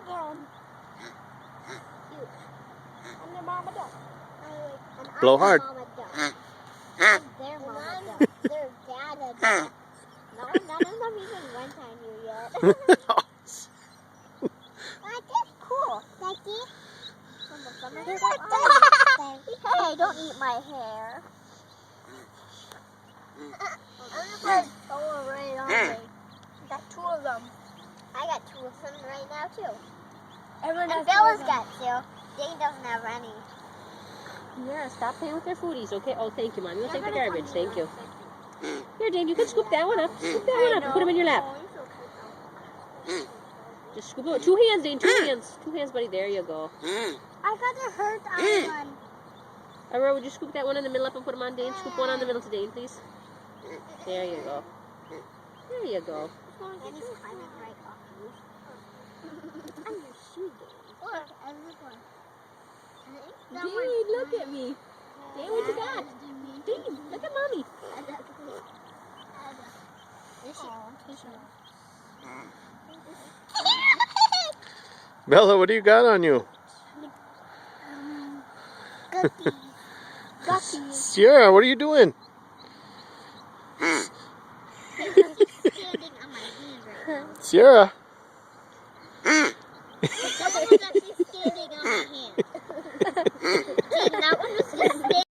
I'm their mama duck. Blow hard. I'm their mama duck. Their dada duck. No, none of them even went on you yet. That's cool. Daddy? Hey, don't eat my hair. Right on me. I got two of them. I got two of them right now too. And Bella's got two. Dane doesn't have any. Yeah, stop playing with their foodies, okay? Oh, thank you, Mom. You'll take the garbage. Thank you. Here, Dane, you can scoop that one up. Scoop that one up and put him in your lap. Just scoop it. 2 hands, Dane. 2 hands. 2 hands, buddy. There you go. I got a hurt on one. Aurora, would you scoop that one in the middle up and put him on Dane? Scoop one on the middle to Dane, please. There you go. There you go. And he's climbing right off you. I'm your shoe game. Look, everyone. Dane, look at me. Dane, what you got? Dane, look at Mommy. Bella, what do you got on you? Guppy. Sierra, what are you doing? Standing on my hand right now. Sierra. That one was actually standing on my hand. That one was just standing.